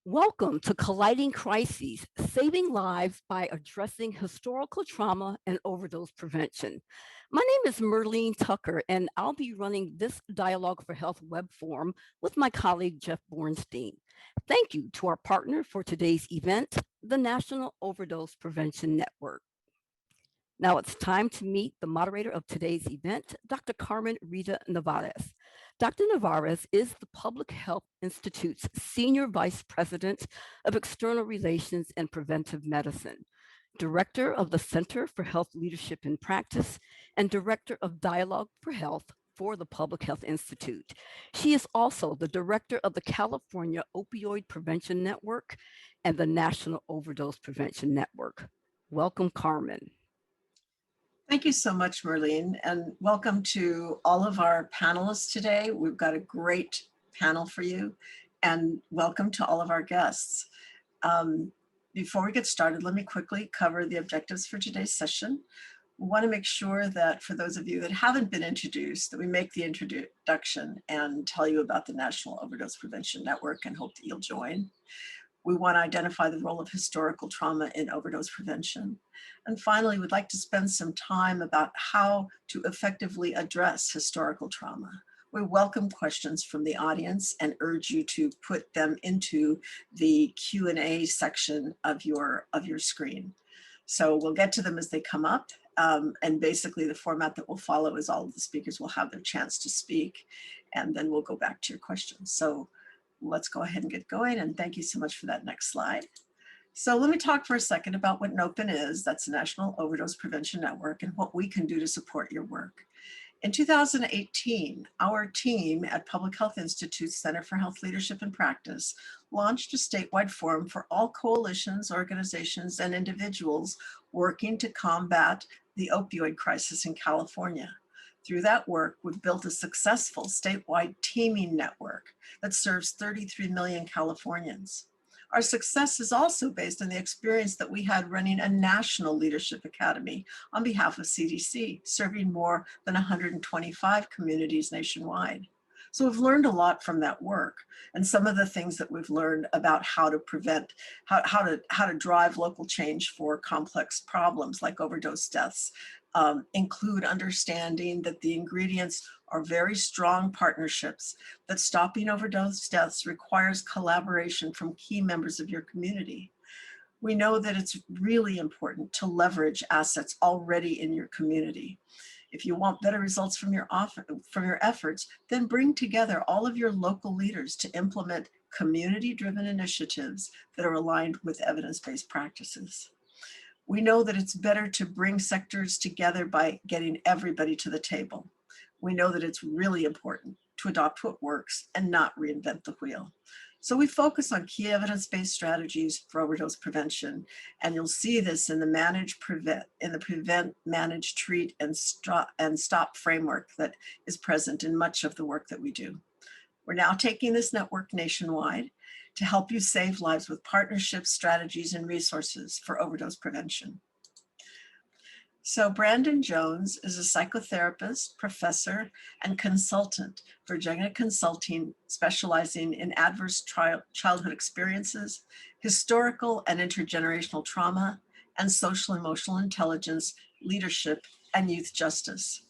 Welcome to Colliding Crises, Saving Lives by Addressing Historical Trauma and Overdose Prevention. My name is Merlene Tucker, and I'll be running this Dialogue for Health web forum with my colleague Jeff Bornstein. Thank you to our partner for today's event, the National Overdose Prevention Network. Now it's time to meet the moderator of today's event, Dr. Carmen Rita Navarez. Dr. Navarez is the Public Health Institute's Senior Vice President of External Relations and Preventive Medicine, Director of the Center for Health Leadership and Practice, and Director of Dialogue for Health for the Public Health Institute. She is also the Director of the California Opioid Prevention Network and the National Overdose Prevention Network. Welcome, Carmen. Thank you so much, Merlene, and welcome to all of our panelists today. We've got a great panel for you, and welcome to all of our guests. Before we get started, let me quickly cover the objectives for today's session. We want to make sure that for those of you that haven't been introduced, that we make the introduction and tell you about the National Overdose Prevention Network and hope that you'll join. We want to identify the role of historical trauma in overdose prevention. And finally, we'd like to spend some time about how to effectively address historical trauma. We welcome questions from the audience and urge you to put them into the Q&A section of your screen. So we'll get to them as they come up. And basically the format that will follow is all of the speakers will have their chance to speak, and then we'll go back to your questions. So let's go ahead and get going, and thank you so much for that next slide. So let me talk for a second about what NOPN is. That's the National Overdose Prevention Network, and what we can do to support your work. In 2018, our team at Public Health Institute's Center for Health Leadership and Practice launched a statewide forum for all coalitions, organizations, and individuals working to combat the opioid crisis in California. Through that work, we've built a successful statewide teaming network that serves 33 million Californians. Our success is also based on the experience that we had running a national leadership academy on behalf of CDC, serving more than 125 communities nationwide. So we've learned a lot from that work, and some of the things that we've learned about how to prevent, how to drive local change for complex problems like overdose deaths include understanding that the ingredients are very strong partnerships, that stopping overdose deaths requires collaboration from key members of your community. We know that it's really important to leverage assets already in your community. If you want better results from your efforts, then bring together all of your local leaders to implement community-driven initiatives that are aligned with evidence-based practices. We know that it's better to bring sectors together by getting everybody to the table. We know that it's really important to adopt what works and not reinvent the wheel. So we focus on key evidence-based strategies for overdose prevention, and you'll see this in the prevent, manage, treat, and stop framework that is present in much of the work that we do. We're now taking this network nationwide to help you save lives with partnerships, strategies, and resources for overdose prevention. So Brandon Jones is a psychotherapist, professor, and consultant, Virginia Consulting, specializing in adverse childhood experiences, historical and intergenerational trauma, and social emotional intelligence, leadership, and youth justice.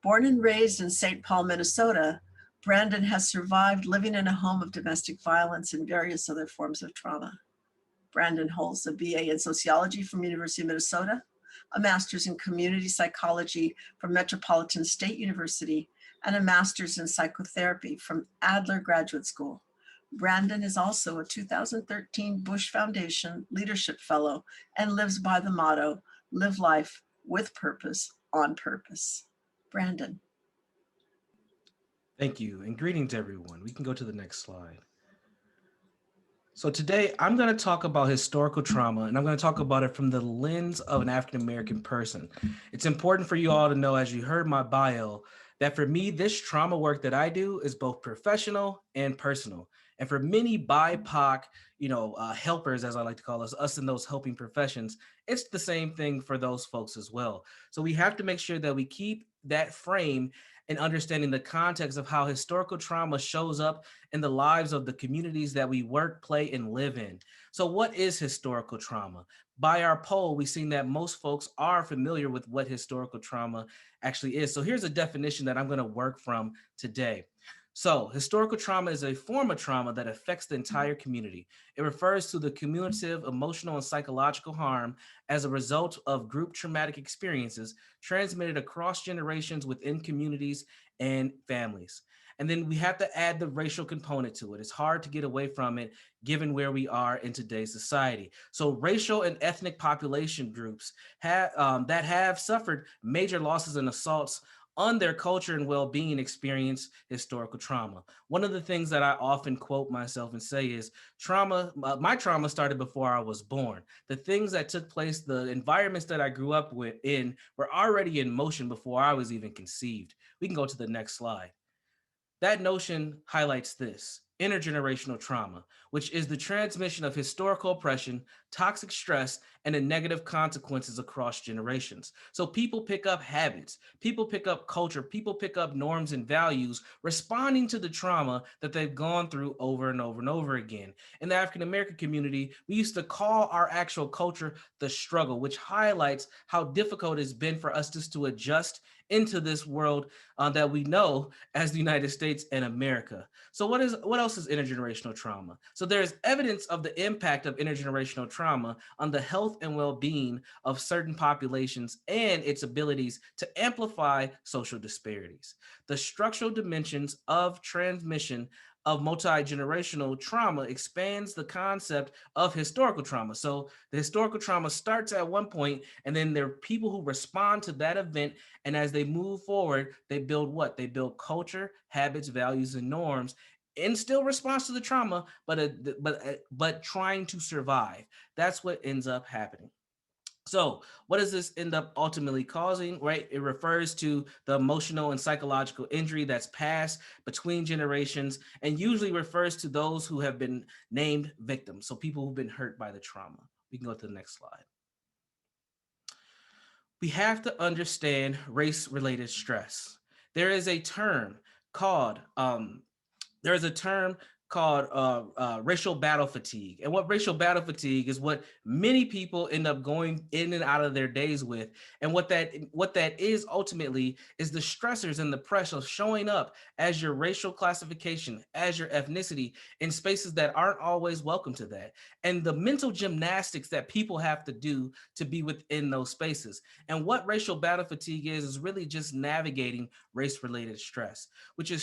Born and raised in St. Paul, Minnesota, Brandon has survived living in a home of domestic violence and various other forms of trauma. Brandon holds a BA in sociology from University of Minnesota, a master's in community psychology from Metropolitan State University, and a master's in psychotherapy from Adler Graduate School. Brandon is also a 2013 Bush Foundation Leadership Fellow and lives by the motto, live life with purpose, on purpose. Brandon. Thank you, and greetings everyone. We can go to the next slide. So today I'm going to talk about historical trauma, and I'm going to talk about it from the lens of an African-American person. It's important for you all to know, as you heard my bio, that for me, this trauma work that I do is both professional and personal. And for many BIPOC, helpers, as I like to call us in those helping professions, it's the same thing for those folks as well. So we have to make sure that we keep that frame and understanding the context of how historical trauma shows up in the lives of the communities that we work, play, and live in. So, what is historical trauma? By our poll, we've seen that most folks are familiar with what historical trauma actually is. So, here's a definition that I'm going to work from today. So, historical trauma is a form of trauma that affects the entire community. It refers to the cumulative emotional and psychological harm as a result of group traumatic experiences transmitted across generations within communities and families. And then we have to add the racial component to it. It's hard to get away from it given where we are in today's society. So racial and ethnic population groups that have suffered major losses and assaults on their culture and well-being experience historical trauma. One of the things that I often quote myself and say is my trauma started before I was born. The things that took place, the environments that I grew up in were already in motion before I was even conceived. We can go to the next slide. That notion highlights this intergenerational trauma, which is the transmission of historical oppression, toxic stress, and the negative consequences across generations. So people pick up habits, people pick up culture, people pick up norms and values, responding to the trauma that they've gone through over and over and over again. In the African American community, we used to call our actual culture the struggle, which highlights how difficult it's been for us just to adjust into this world that we know as the United States and America. So what else is intergenerational trauma? So there's evidence of the impact of intergenerational trauma on the health and well-being of certain populations and its abilities to amplify social disparities. The structural dimensions of transmission of multi-generational trauma expands the concept of historical trauma. So the historical trauma starts at one point, and then there are people who respond to that event, and as they move forward, they build what? They build culture, habits, values, and norms in still response to the trauma, but trying to survive. That's what ends up happening. So what does this end up ultimately causing, right? It refers to the emotional and psychological injury that's passed between generations and usually refers to those who have been named victims. So people who've been hurt by the trauma. We can go to the next slide. We have to understand race-related stress. There is a term called there is a term called racial battle fatigue. And what racial battle fatigue is what many people end up going in and out of their days with. And what that is ultimately is the stressors and the pressure of showing up as your racial classification, as your ethnicity in spaces that aren't always welcome to that. And the mental gymnastics that people have to do to be within those spaces. And what racial battle fatigue is really just navigating race-related stress, which is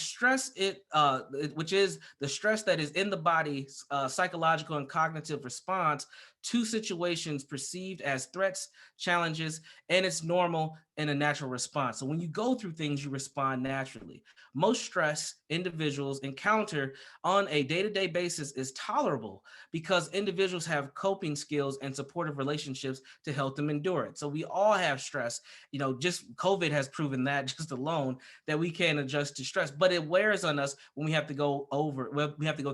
which is the stress that is in the body's psychological and cognitive response to situations perceived as threats, challenges, and it's normal and a natural response. So when you go through things, you respond naturally. Most stress individuals encounter on a day-to-day basis is tolerable because individuals have coping skills and supportive relationships to help them endure it. So we all have stress. You know, just COVID has proven that just alone that we can adjust to stress, but it wears on us when we have to go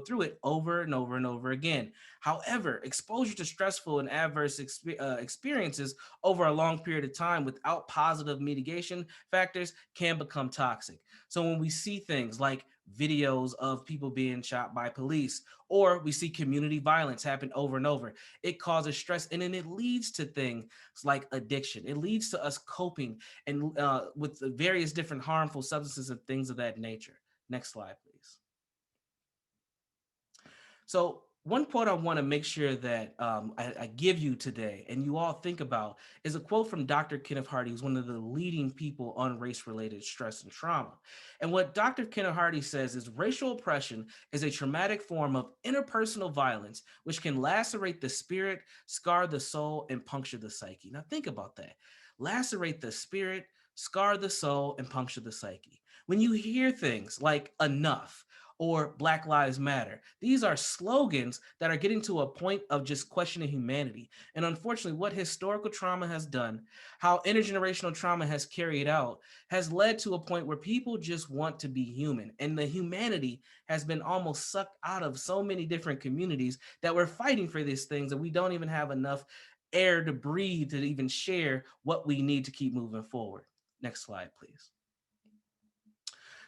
through it over and over and over again. However, exposure to stressful and adverse experiences over a long period of time without positive mitigation factors can become toxic. So when we see things like videos of people being shot by police, or we see community violence happen over and over, it causes stress, and then it leads to things like addiction. It leads to us coping and with the various different harmful substances and things of that nature. Next slide, please. So one quote I want to make sure that I give you today and you all think about is a quote from Dr. Kenneth Hardy, who's one of the leading people on race-related stress and trauma. And what Dr. Kenneth Hardy says is racial oppression is a traumatic form of interpersonal violence which can lacerate the spirit, scar the soul, and puncture the psyche. Now think about that. Lacerate the spirit, scar the soul, and puncture the psyche. When you hear things like enough, or Black Lives Matter. These are slogans that are getting to a point of just questioning humanity. And unfortunately, what historical trauma has done, how intergenerational trauma has carried out, has led to a point where people just want to be human. And the humanity has been almost sucked out of so many different communities that we're fighting for these things and we don't even have enough air to breathe to even share what we need to keep moving forward. Next slide, please.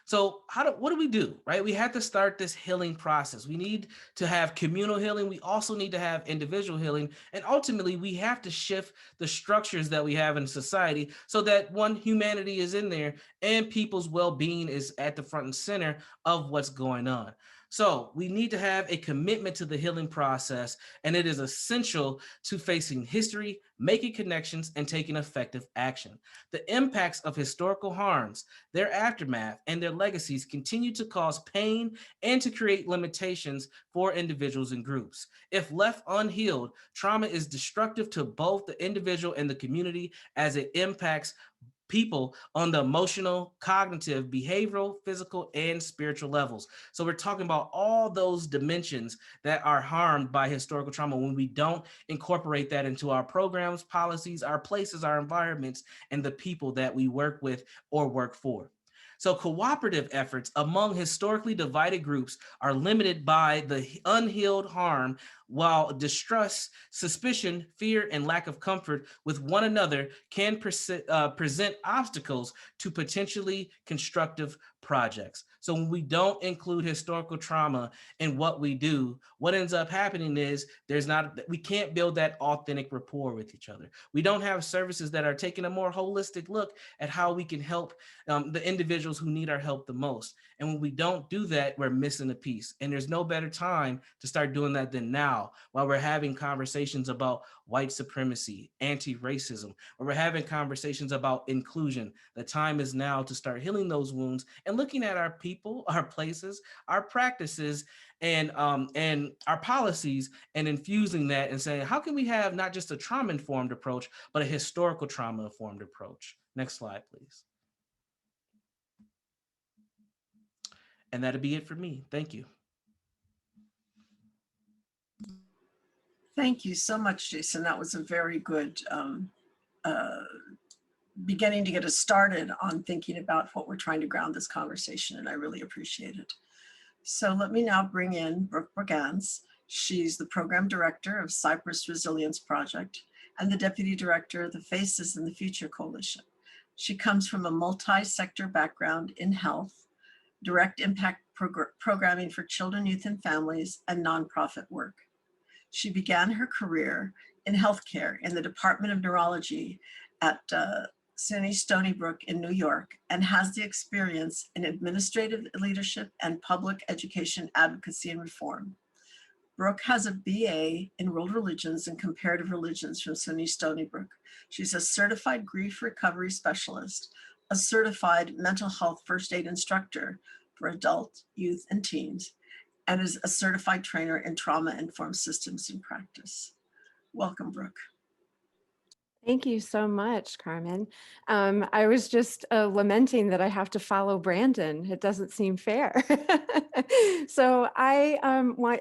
So what do we do, right? We have to start this healing process. We need to have communal healing. We also need to have individual healing. And ultimately, we have to shift the structures that we have in society so that one, humanity is in there and people's well-being is at the front and center of what's going on. So we need to have a commitment to the healing process, and it is essential to facing history, making connections, and taking effective action. The impacts of historical harms, their aftermath, and their legacies continue to cause pain and to create limitations for individuals and groups. If left unhealed, trauma is destructive to both the individual and the community as it impacts people on the emotional, cognitive, behavioral, physical, and spiritual levels. So we're talking about all those dimensions that are harmed by historical trauma when we don't incorporate that into our programs, policies, our places, our environments, and the people that we work with or work for. So cooperative efforts among historically divided groups are limited by the unhealed harm, while distrust, suspicion, fear, and lack of comfort with one another can present obstacles to potentially constructive projects. So when we don't include historical trauma in what we do, what ends up happening is we can't build that authentic rapport with each other. We don't have services that are taking a more holistic look at how we can help the individuals who need our help the most. And when we don't do that, we're missing a piece. And there's no better time to start doing that than now, while we're having conversations about white supremacy, anti-racism, where we're having conversations about inclusion. The time is now to start healing those wounds and looking at our people, our places, our practices, and our policies, and infusing that and saying, how can we have not just a trauma-informed approach, but a historical trauma-informed approach? Next slide, please. And that'll be it for me. Thank you. Thank you so much, Jason. That was a very good beginning to get us started on thinking about what we're trying to ground this conversation, and I really appreciate it. So let me now bring in Brooke Brigance. She's the Program Director of Cypress Resilience Project and the Deputy Director of the Faces in the Future Coalition. She comes from a multi-sector background in health, direct impact programming for children, youth, and families, and nonprofit work. She began her career in healthcare in the Department of Neurology at SUNY Stony Brook in New York, and has the experience in administrative leadership and public education advocacy and reform. Brooke has a BA in World Religions and Comparative Religions from SUNY Stony Brook. She's a certified grief recovery specialist, a certified mental health first aid instructor for adult, youth, and teens, and is a certified trainer in trauma-informed systems and practice. Welcome, Brooke. Thank you so much, Carmen. I was just lamenting that I have to follow Brandon. It doesn't seem fair. So I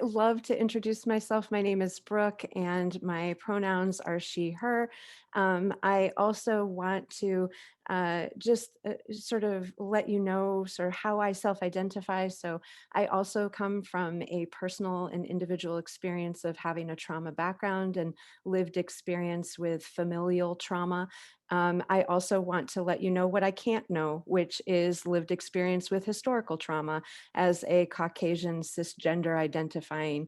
love to introduce myself. My name is Brooke and my pronouns are she, her. I also want to just sort of let you know sort of how I self-identify. So I also come from a personal and individual experience of having a trauma background and lived experience with familial trauma. I also want to let you know what I can't know, which is lived experience with historical trauma as a Caucasian cisgender identifying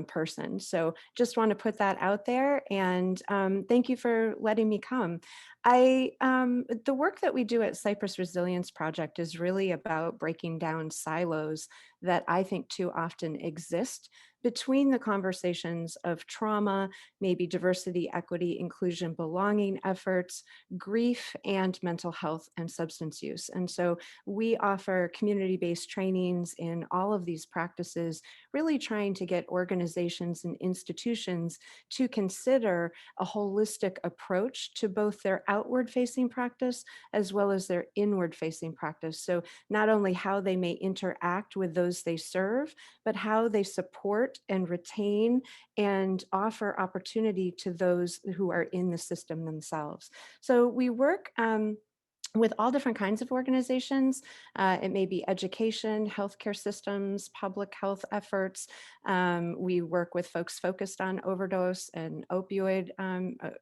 person. So just want to put that out there, and thank you for letting me come. The work that we do at Cypress Resilience Project is really about breaking down silos that I think too often exist between the conversations of trauma, maybe diversity, equity, inclusion, belonging efforts, grief, and mental health and substance use. And so we offer community-based trainings in all of these practices, really trying to get organizations and institutions to consider a holistic approach to both their outward-facing practice as well as their inward-facing practice. So not only how they may interact with those they serve, but how they support and retain and offer opportunity to those who are in the system themselves. So we work with all different kinds of organizations. It may be education, healthcare systems, public health efforts. We work with folks focused on overdose and opioid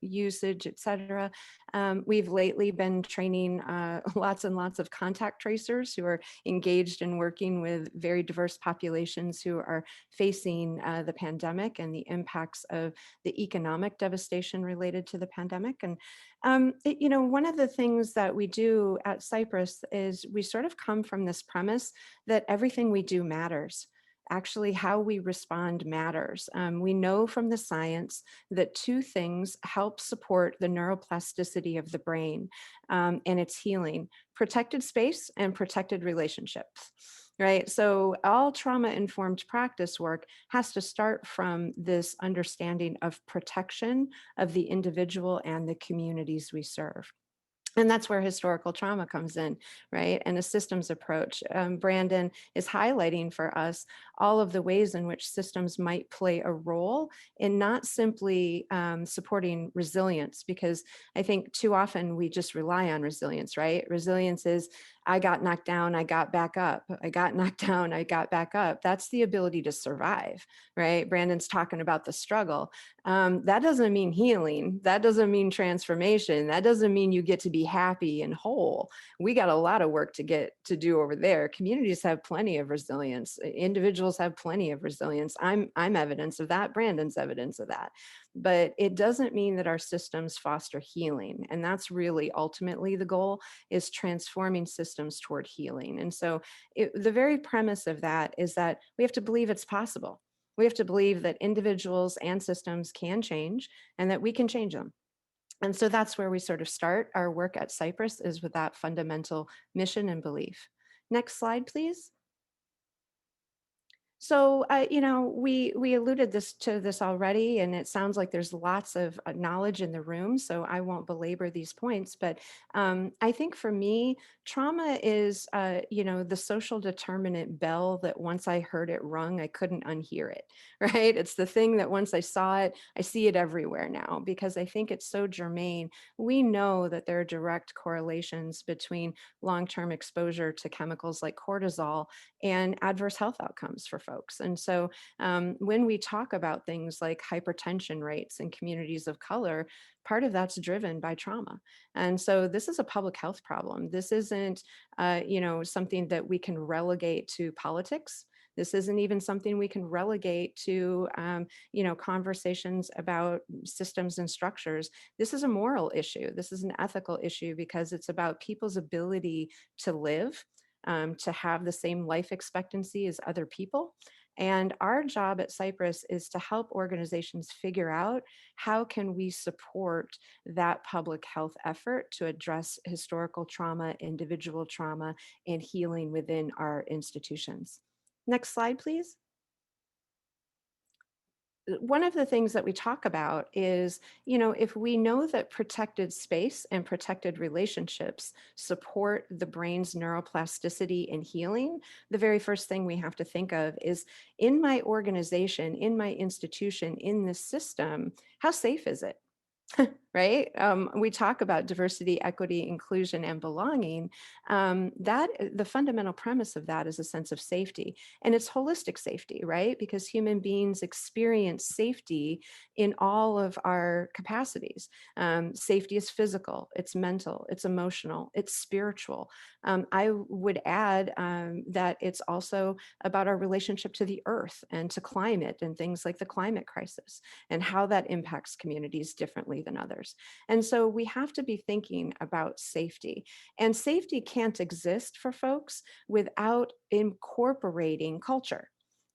usage, et cetera. We've lately been training lots and lots of contact tracers who are engaged in working with very diverse populations who are facing the pandemic and the impacts of the economic devastation related to the pandemic. And one of the things that we do at Cypress is we sort of come from this premise that everything we do matters. Actually, how we respond matters. We know from the science that two things help support the neuroplasticity of the brain and its healing: protected space and protected relationships. Right. So all trauma-informed practice work has to start from this understanding of protection of the individual and the communities we serve. And that's where historical trauma comes in, right? And a systems approach. Brandon is highlighting for us all of the ways in which systems might play a role in not simply supporting resilience, because I think too often we just rely on resilience, right? Resilience is, I got knocked down, I got back up. I got knocked down, I got back up. That's the ability to survive, right? Brandon's talking about the struggle. That doesn't mean healing. That doesn't mean transformation. That doesn't mean you get to be happy and whole. We got a lot of work to do over there. Communities have plenty of resilience. Individuals have plenty of resilience. I'm evidence of that. Brandon's evidence of that. But it doesn't mean that our systems foster healing. And that's really ultimately the goal, is transforming systems toward healing. And so the very premise of that is that we have to believe it's possible. We have to believe that individuals and systems can change and that we can change them. And so that's where we sort of start our work at Cypress, is with that fundamental mission and belief. Next slide, please. So, we alluded to this already, and it sounds like there's lots of knowledge in the room, so I won't belabor these points. But I think for me, trauma is, the social determinant bell that once I heard it rung, I couldn't unhear it, right? It's the thing that once I saw it, I see it everywhere now, because I think it's so germane. We know that there are direct correlations between long-term exposure to chemicals like cortisol and adverse health outcomes for folks. And so when we talk about things like hypertension rates in communities of color, part of that's driven by trauma. And so this is a public health problem. This isn't, something that we can relegate to politics. This isn't even something we can relegate to, conversations about systems and structures. This is a moral issue. This is an ethical issue, because it's about people's ability to live, to have the same life expectancy as other people. And our job at Cypress is to help organizations figure out how can we support that public health effort to address historical trauma, individual trauma, and healing within our institutions. Next slide, please. One of the things that we talk about is, if we know that protected space and protected relationships support the brain's neuroplasticity and healing, the very first thing we have to think of is, in my organization, in my institution, in this system, how safe is it? Right? We talk about diversity, equity, inclusion, and belonging. That the fundamental premise of that is a sense of safety, and it's holistic safety, right? Because human beings experience safety in all of our capacities. Safety is physical, it's mental, it's emotional, it's spiritual. I would add that it's also about our relationship to the earth and to climate and things like the climate crisis and how that impacts communities differently than others. And so we have to be thinking about safety. And safety can't exist for folks without incorporating culture.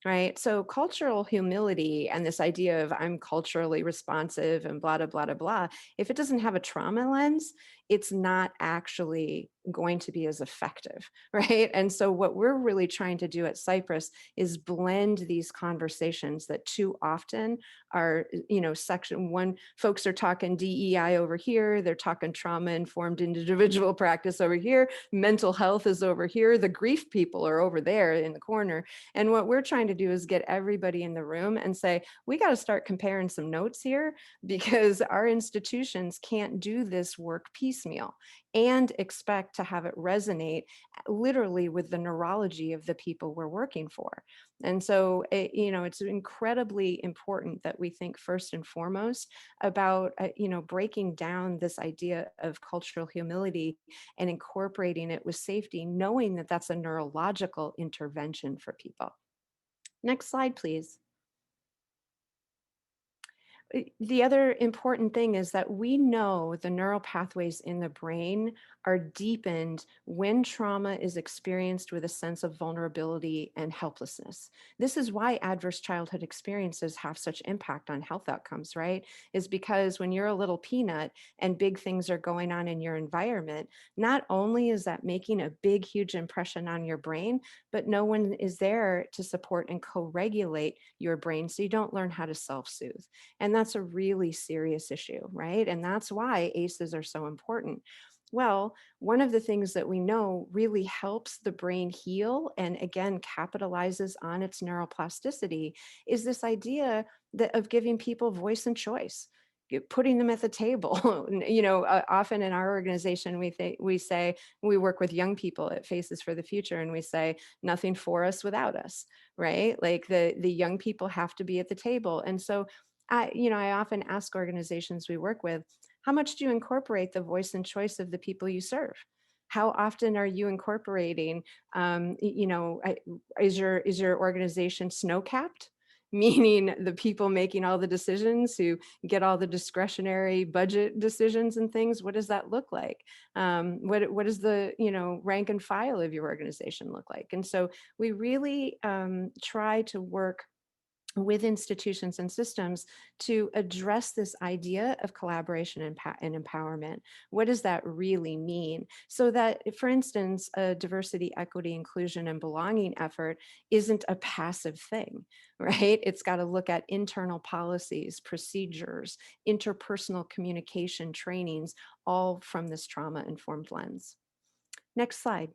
Right. So cultural humility and this idea of I'm culturally responsive and blah, blah, blah, blah, blah. If it doesn't have a trauma lens, it's not actually going to be as effective. Right. And so what we're really trying to do at Cypress is blend these conversations that too often are, section one, folks are talking DEI over here. They're talking trauma informed individual practice over here. Mental health is over here. The grief people are over there in the corner. And what we're trying to to do is get everybody in the room and say, we got to start comparing some notes here, because our institutions can't do this work piecemeal and expect to have it resonate literally with the neurology of the people we're working for. And so, it's incredibly important that we think first and foremost about, breaking down this idea of cultural humility and incorporating it with safety, knowing that that's a neurological intervention for people. Next slide, please. The other important thing is that we know the neural pathways in the brain are deepened when trauma is experienced with a sense of vulnerability and helplessness. This is why adverse childhood experiences have such impact on health outcomes, right? Is because when you're a little peanut and big things are going on in your environment, not only is that making a big, huge impression on your brain, but no one is there to support and co-regulate your brain, so you don't learn how to self-soothe. And that's a really serious issue, right? And that's why ACEs are so important. Well, one of the things that we know really helps the brain heal and again capitalizes on its neuroplasticity is this idea of giving people voice and choice, putting them at the table. Often in our organization, we say we work with young people at Faces for the Future, and we say nothing for us without us, right? Like the young people have to be at the table. And so I often ask organizations we work with, how much do you incorporate the voice and choice of the people you serve? How often are you incorporating, is your organization snow capped? Meaning the people making all the decisions who get all the discretionary budget decisions and things. What does that look like? What does the rank and file of your organization look like? And so we really try to work with institutions and systems to address this idea of collaboration and empowerment. What does that really mean? So that, for instance, a diversity, equity, inclusion, and belonging effort isn't a passive thing, right? It's got to look at internal policies, procedures, interpersonal communication trainings, all from this trauma-informed lens. Next slide.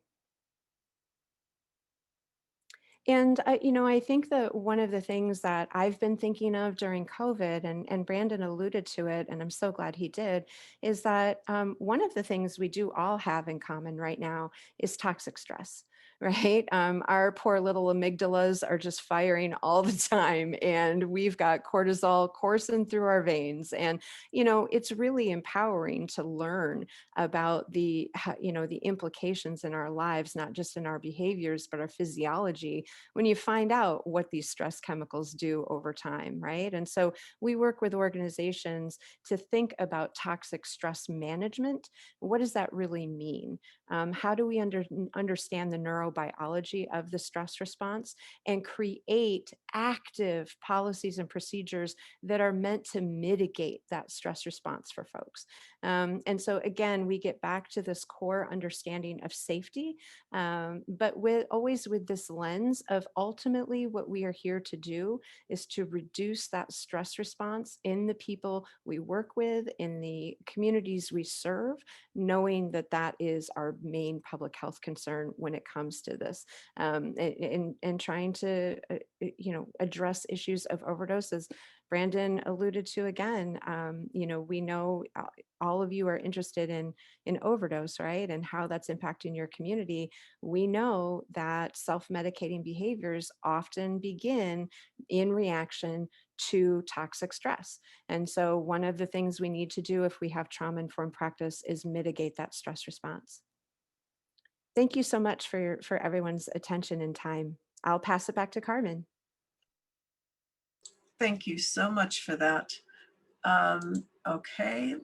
And I think that one of the things that I've been thinking of during COVID, and Brandon alluded to it, and I'm so glad he did, is that one of the things we do all have in common right now is toxic stress, right? Our poor little amygdalas are just firing all the time, and we've got cortisol coursing through our veins. And, it's really empowering to learn about the implications in our lives, not just in our behaviors, but our physiology, when you find out what these stress chemicals do over time, right? And so we work with organizations to think about toxic stress management. What does that really mean? How do we understand the neurobiology of the stress response and create active policies and procedures that are meant to mitigate that stress response for folks? And so again, we get back to this core understanding of safety, but always with this lens of ultimately what we are here to do is to reduce that stress response in the people we work with, in the communities we serve, knowing that that is our main public health concern when it comes to this, and trying to address issues of overdoses. Brandon alluded to again, we know all of you are interested in overdose, right? And how that's impacting your community. We know that self-medicating behaviors often begin in reaction to toxic stress. And so one of the things we need to do if we have trauma-informed practice is mitigate that stress response. Thank you so much for everyone's attention and time. I'll pass it back to Carmen. Thank you so much for that. Okay,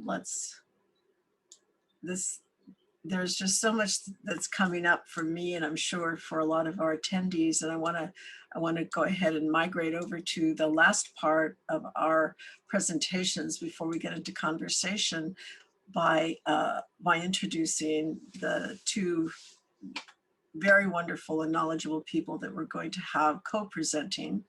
there's just so much that's coming up for me, and I'm sure for a lot of our attendees, and I want to go ahead and migrate over to the last part of our presentations before we get into conversation by introducing the two very wonderful and knowledgeable people that we're going to have co-presenting.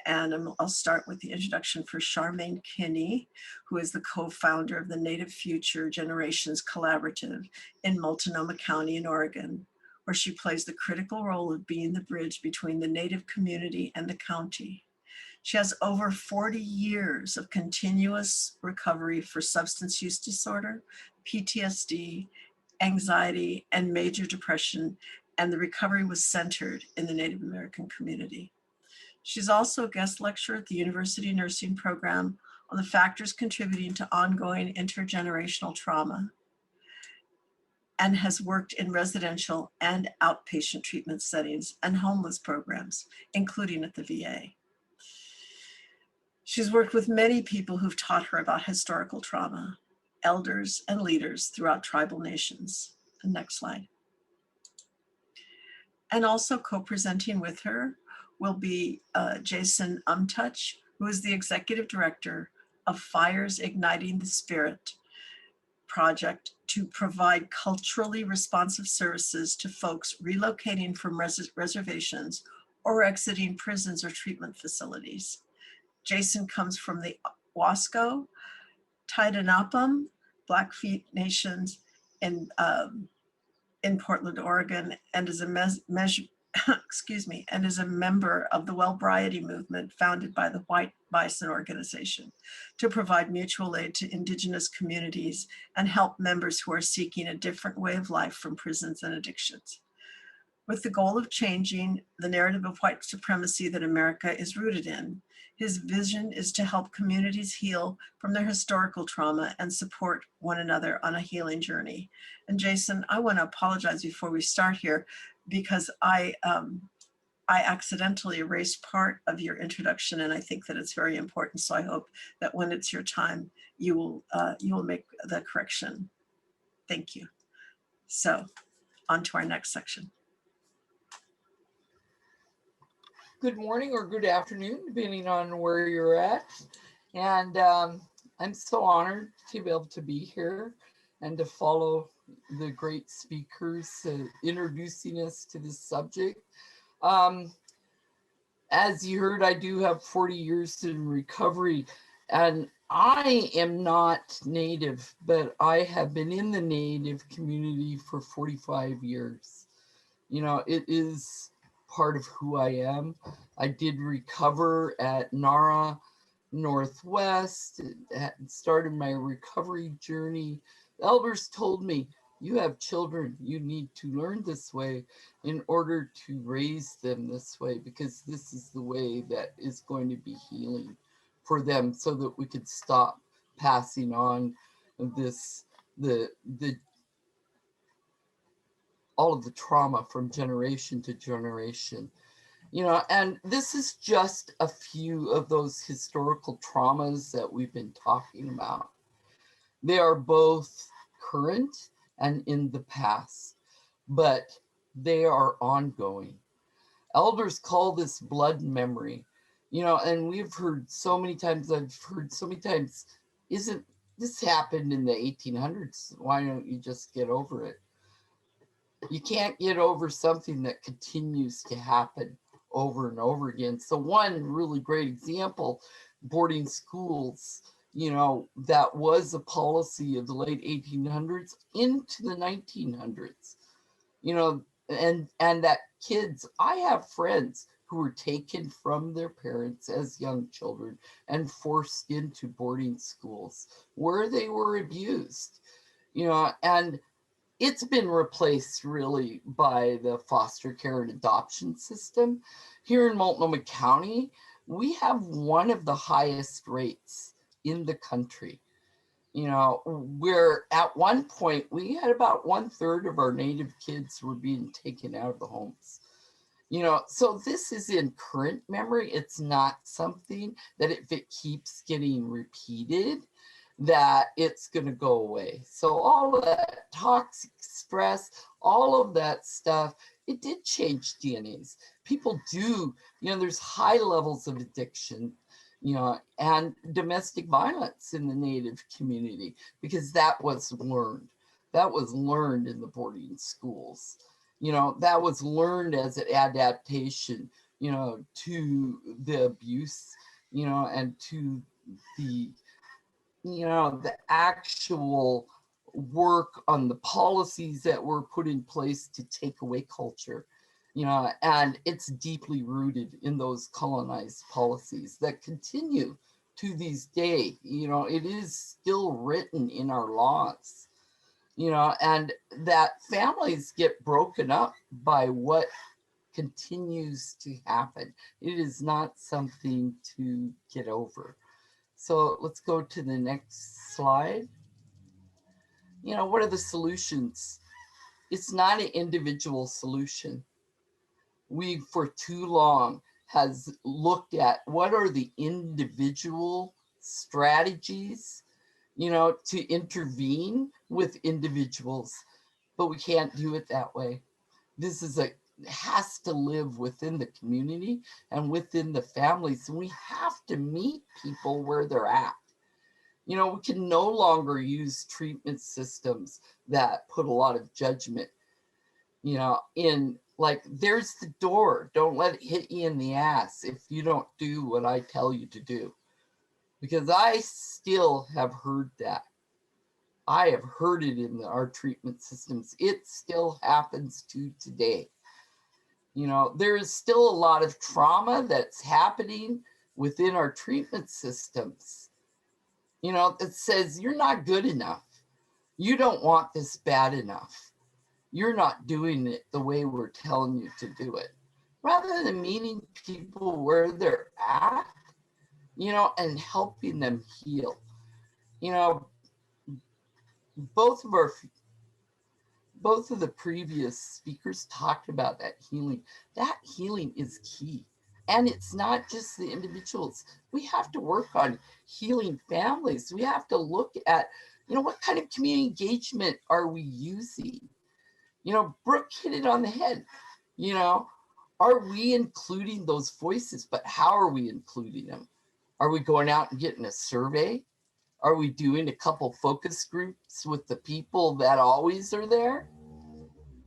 And I'll start with the introduction for Charmaine Kinney, who is the co-founder of the Native Future Generations Collaborative in Multnomah County in Oregon, where she plays the critical role of being the bridge between the Native community and the county. She has over 40 years of continuous recovery for substance use disorder, PTSD, anxiety, and major depression, and the recovery was centered in the Native American community. She's also a guest lecturer at the University Nursing Program on the factors contributing to ongoing intergenerational trauma, and has worked in residential and outpatient treatment settings and homeless programs, including at the VA. She's worked with many people who've taught her about historical trauma, elders and leaders throughout tribal nations. The next slide. And also co-presenting with her will be Jason Umtouch, who is the executive director of Fires Igniting the Spirit project to provide culturally responsive services to folks relocating from reservations or exiting prisons or treatment facilities. Jason comes from the Wasco, Taitanapam, Blackfeet Nations in Portland, Oregon, and is a member of the Wellbriety movement founded by the White Bison Organization to provide mutual aid to indigenous communities and help members who are seeking a different way of life from prisons and addictions. With the goal of changing the narrative of white supremacy that America is rooted in, his vision is to help communities heal from their historical trauma and support one another on a healing journey. And Jason, I want to apologize before we start here because I accidentally erased part of your introduction, and I think that it's very important. So I hope that when it's your time, you will make the correction. Thank you. So on to our next section. Good morning or good afternoon, depending on where you're at. And I'm so honored to be able to be here and to follow the great speakers introducing us to this subject. As you heard, I do have 40 years in recovery, and I am not Native, but I have been in the Native community for 45 years. You know, it is part of who I am. I did recover at NARA Northwest, started my recovery journey. The elders told me, you have children, you need to learn this way in order to raise them this way, because this is the way that is going to be healing for them, so that we could stop passing on this, all of the trauma from generation to generation. You know, and this is just a few of those historical traumas that we've been talking about. They are both current and in the past, but they are ongoing. Elders call this blood memory, you know, and we've heard so many times, isn't this happened in the 1800s? Why don't you just get over it? You can't get over something that continues to happen over and over again. So one really great example, boarding schools, you know, that was a policy of the late 1800s into the 1900s, you know, and that kids, I have friends who were taken from their parents as young children and forced into boarding schools where they were abused, you know, and it's been replaced really by the foster care and adoption system. Here in Multnomah County, we have one of the highest rates in the country. You know, where at one point we had about 1/3 of our Native kids were being taken out of the homes. You know, so this is in current memory. It's not something that if it keeps getting repeated, that it's going to go away. So all of that toxic stress, all of that stuff, it did change DNAs. People do, you know, there's high levels of addiction, you know, and domestic violence in the Native community, because that was learned. That was learned in the boarding schools. You know, that was learned as an adaptation, you know, to the abuse, you know, and to the, you know, the actual work on the policies that were put in place to take away culture, and it's deeply rooted in those colonized policies that continue to this day. It is still written in our laws, and that families get broken up by what continues to happen. It is not something to get over. So let's go to the next slide. What are the solutions? It's not an individual solution. We, for too long, has looked at what are the individual strategies, to intervene with individuals, but we can't do it that way. This has to live within the community and within the families. And we have to meet people where they're at. We can no longer use treatment systems that put a lot of judgment, in like, there's the door. Don't let it hit you in the ass if you don't do what I tell you to do. Because I still have heard that. I have heard it in our treatment systems. It still happens to today. There is still a lot of trauma that's happening within our treatment systems, that says you're not good enough. You don't want this bad enough. You're not doing it the way we're telling you to do it. Rather than meeting people where they're at, and helping them heal. Both of the previous speakers talked about that healing. That healing is key. And it's not just the individuals. We have to work on healing families. We have to look at, what kind of community engagement are we using? Brooke hit it on the head. Are we including those voices? But how are we including them? Are we going out and getting a survey? Are we doing a couple focus groups with the people that always are there?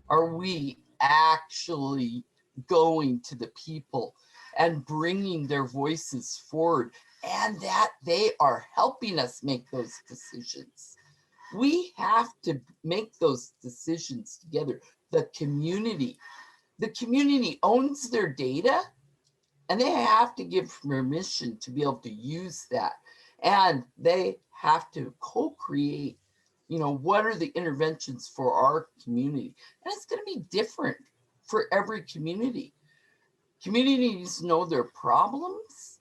Are we actually going to the people and bringing their voices forward, and that they are helping us make those decisions? We have to make those decisions together. The community owns their data, and they have to give permission to be able to use that. And they have to co-create, what are the interventions for our community? And it's going to be different for every community. Communities know their problems.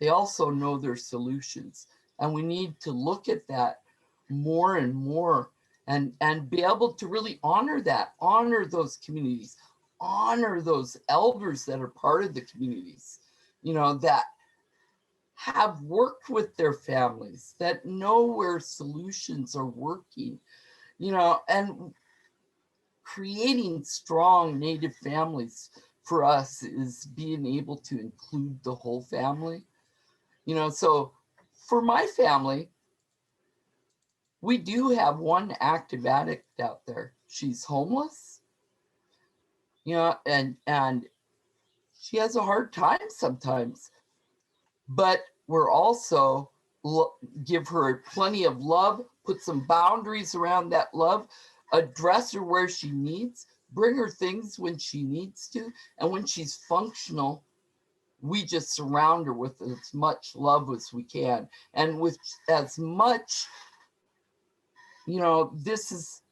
They also know their solutions. And we need to look at that more and more, and be able to really honor those communities, honor those elders that are part of the communities, that have worked with their families, that know where solutions are working, and creating strong Native families for us is being able to include the whole family. So for my family, we do have one active addict out there. She's homeless, and she has a hard time sometimes, but we're also give her plenty of love, put some boundaries around that love, address her where she needs, bring her things when she needs to, and when she's functional, we just surround her with as much love as we can, and with as much, this is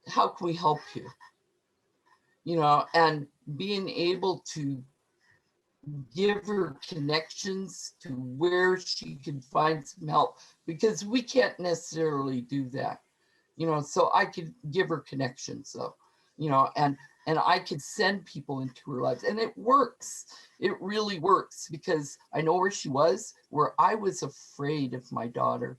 how can we help you, and being able to give her connections to where she can find some help, because we can't necessarily do that, so I could give her connections though, and I could send people into her lives, and it works. It really works, because I know where she was, where I was afraid of my daughter.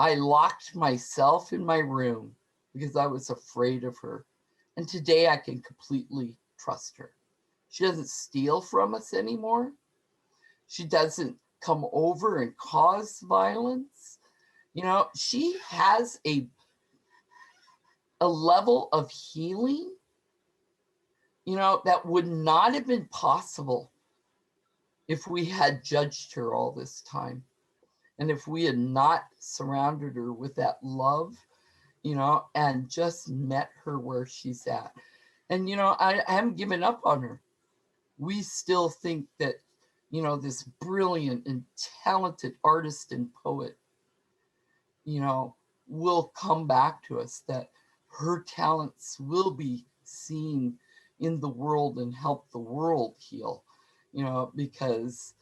I locked myself in my room because I was afraid of her. And today I can completely trust her. She doesn't steal from us anymore. She doesn't come over and cause violence. She has a level of healing, that would not have been possible if we had judged her all this time. And if we had not surrounded her with that love, and just met her where she's at. And, I haven't given up on her. We still think that, this brilliant and talented artist and poet, will come back to us, that her talents will be seen in the world and help the world heal, because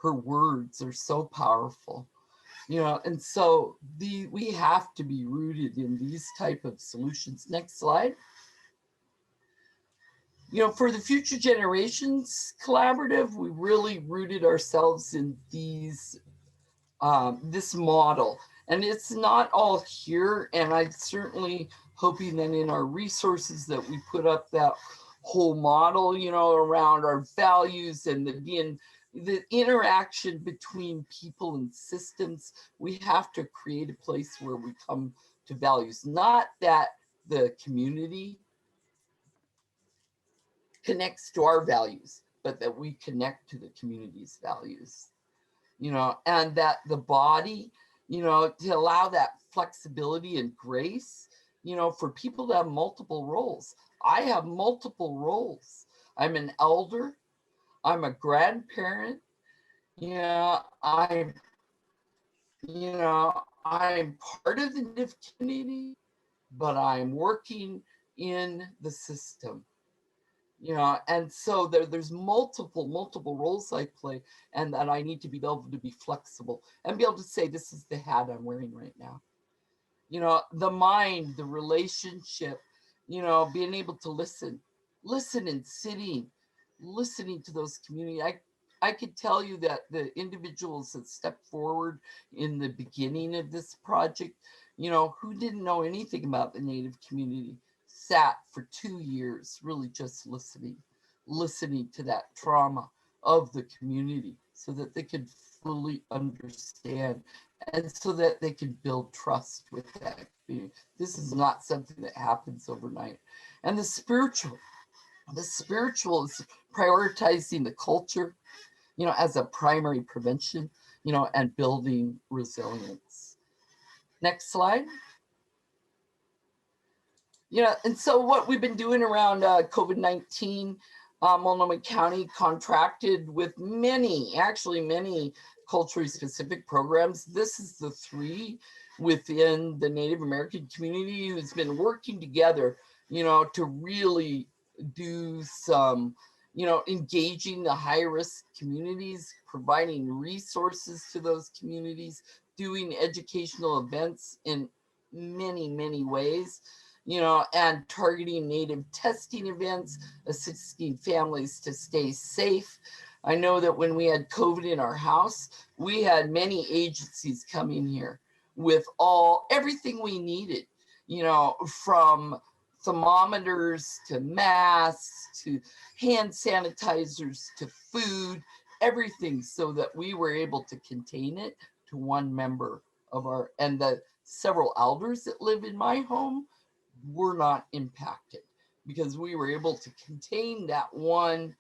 her words are so powerful, and so we have to be rooted in these type of solutions. Next slide. For the Future Generations Collaborative, we really rooted ourselves in this model. And it's not all here, and I'm certainly hoping that in our resources that we put up that whole model, around our values and the interaction between people and systems. We have to create a place where we come to values, not that the community connects to our values, but that we connect to the community's values, and that the body, to allow that flexibility and grace, for people to have multiple roles. I have multiple roles. I'm an elder, I'm a grandparent, I'm part of the Native community, but I'm working in the system. And so there's multiple roles I play, and that I need to be able to be flexible and be able to say, this is the hat I'm wearing right now. The mind, the relationship, being able to listen and listening to those community. I could tell you that the individuals that stepped forward in the beginning of this project, who didn't know anything about the Native community, sat for 2 years really just listening to that trauma of the community so that they could fully understand and so that they could build trust with that community. This is not something that happens overnight. And the spiritual is prioritizing the culture, as a primary prevention, and building resilience. Next slide. And so what we've been doing around COVID-19, Multnomah County contracted with many culturally specific programs. This is the 3 within the Native American community who's been working together, to really do some, engaging the high-risk communities, providing resources to those communities, doing educational events in many ways, and targeting Native testing events, assisting families to stay safe. I know that when we had COVID in our house, we had many agencies coming here with everything we needed, from thermometers to masks to hand sanitizers to food, everything, so that we were able to contain it to one member of and the several elders that live in my home were not impacted because we were able to contain that one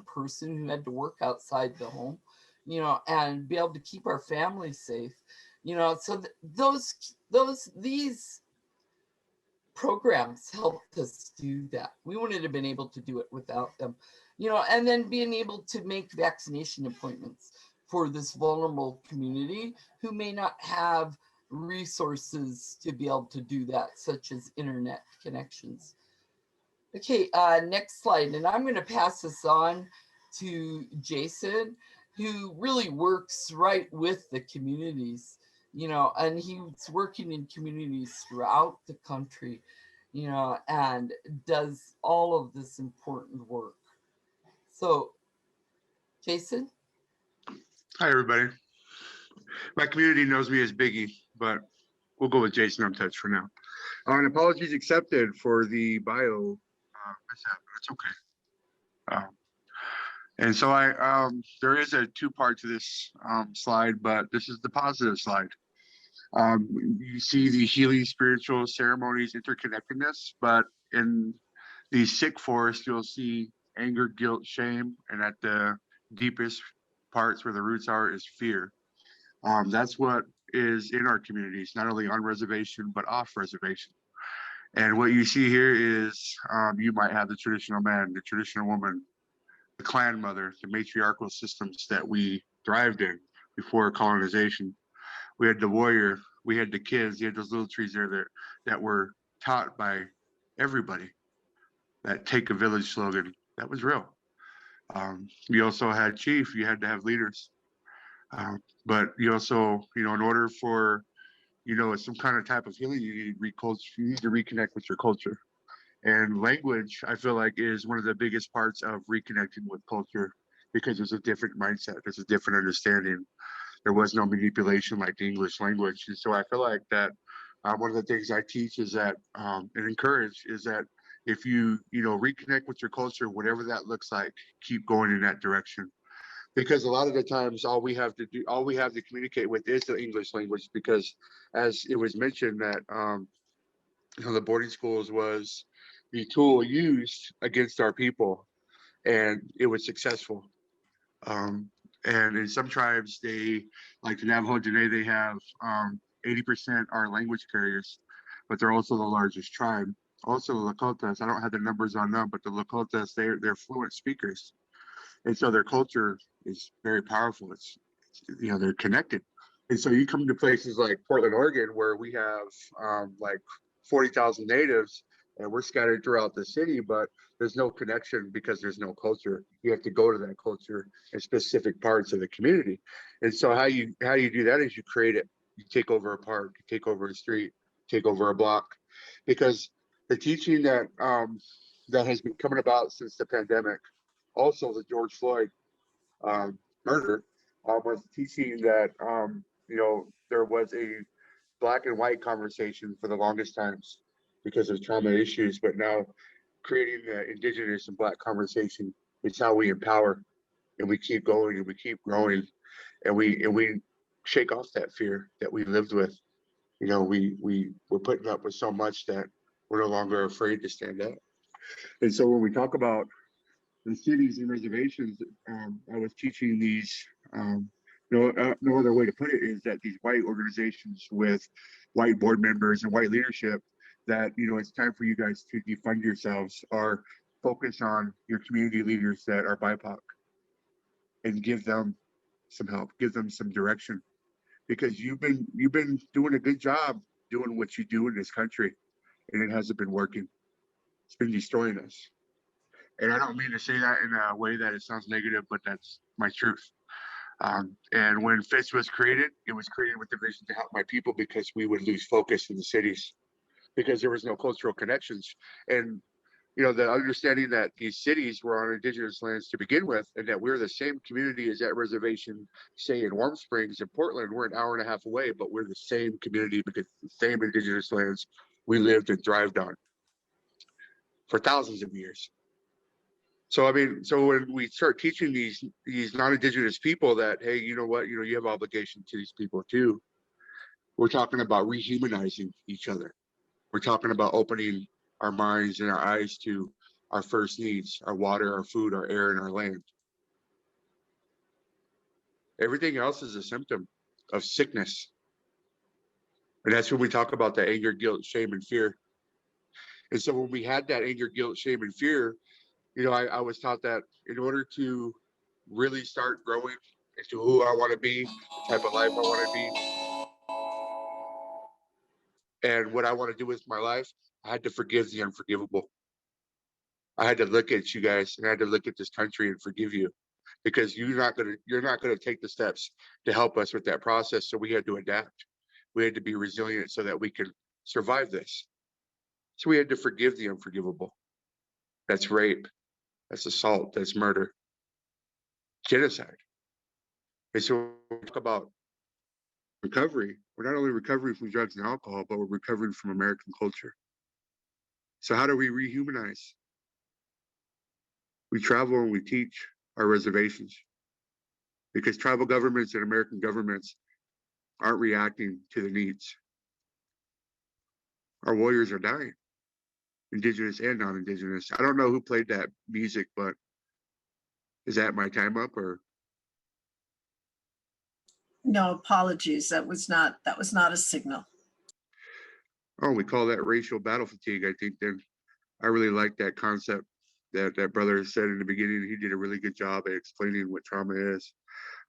person who had to work outside the home, and be able to keep our family safe, so these programs helped us do that. We wouldn't have been able to do it without them, and then being able to make vaccination appointments for this vulnerable community who may not have resources to be able to do that, such as internet connections. Okay, next slide. And I'm going to pass this on to Jason, who really works right with the communities, and he's working in communities throughout the country, and does all of this important work. So, Jason? Hi, everybody. My community knows me as Biggie, but we'll go with Jason Untouched for now. And apologies accepted for the bio mishap, but it's okay. And so there is a 2-part to this slide, but this is the positive slide. You see the healing spiritual ceremonies interconnectedness, but in the sick forest, you'll see anger, guilt, shame, and at the deepest parts where the roots are is fear. That's what is in our communities, not only on reservation, but off reservation. And what you see here is you might have the traditional man, the traditional woman, the clan mother, the matriarchal systems that we thrived in before colonization. We had the warrior, we had the kids, you had those little trees there that were taught by everybody. That take a village slogan, that was real. You also had chief, you had to have leaders. But you also, in order for, some kind of type of healing, you need to reconnect with your culture. And language, I feel like, is one of the biggest parts of reconnecting with culture because there's a different mindset, there's a different understanding. There was no manipulation like the English language. And so I feel like that one of the things I teach is that and encourage is that if you, reconnect with your culture, whatever that looks like, keep going in that direction. Because a lot of the times all we have to communicate with is the English language, because as it was mentioned that the boarding schools was the tool used against our people, and it was successful. Um, and in some tribes, they, like the Navajo Dene, they have 80% are language carriers, but they're also the largest tribe. Also, the Lakotas, I don't have the numbers on them, but the Lakotas, they're fluent speakers. And so their culture is very powerful. They're connected. And so you come to places like Portland, Oregon, where we have like 40,000 natives, and we're scattered throughout the city, but there's no connection because there's no culture. You have to go to that culture in specific parts of the community. And so how you do that is you create it. You take over a park, you take over a street, take over a block, because the teaching that that has been coming about since the pandemic, also the George Floyd murder, was teaching that there was a black and white conversation for the longest times because of trauma issues, but now creating the indigenous and black conversation is how we empower, and we keep going and we keep growing, and we shake off that fear that we lived with. We're putting up with so much that we're no longer afraid to stand up. And so when we talk about the cities and reservations, I was teaching these. No other way to put it is that these white organizations with white board members and white leadership, that it's time for you guys to defund yourselves or focus on your community leaders that are BIPOC and give them some help, give them some direction, because you've been doing a good job doing what you do in this country, and it hasn't been working. It's been destroying us. And I don't mean to say that in a way that it sounds negative, but that's my truth. And when FITS was created, it was created with the vision to help my people, because we would lose focus in the cities because there was no cultural connections. And, the understanding that these cities were on indigenous lands to begin with, and that we're the same community as that reservation, say in Warm Springs in Portland, we're an hour and a half away, but we're the same community because the same indigenous lands we lived and thrived on for thousands of years. So when we start teaching these non-indigenous people that, hey, you know what, you have obligation to these people too. We're talking about rehumanizing each other. We're talking about opening our minds and our eyes to our first needs: our water, our food, our air, and our land. Everything else is a symptom of sickness. And that's when we talk about the anger, guilt, shame, and fear. And so when we had that anger, guilt, shame, and fear, I was taught that in order to really start growing into who I want to be, the type of life I want to be, and what I want to do with my life, I had to forgive the unforgivable. I had to look at you guys, and I had to look at this country and forgive you, because you're not gonna take the steps to help us with that process. So we had to adapt. We had to be resilient so that we could survive this. So we had to forgive the unforgivable. That's rape. That's assault. That's murder. Genocide. And so we talk about recovery. We're not only recovering from drugs and alcohol, but we're recovering from American culture. So how do we rehumanize? We travel and we teach our reservations, because tribal governments and American governments aren't reacting to the needs. Our warriors are dying, indigenous and non-indigenous. I don't know who played that music, but is that my time up or? No, apologies. That was not a signal. Oh, we call that racial battle fatigue. I think then I really like that concept that brother said in the beginning. He did a really good job at explaining what trauma is.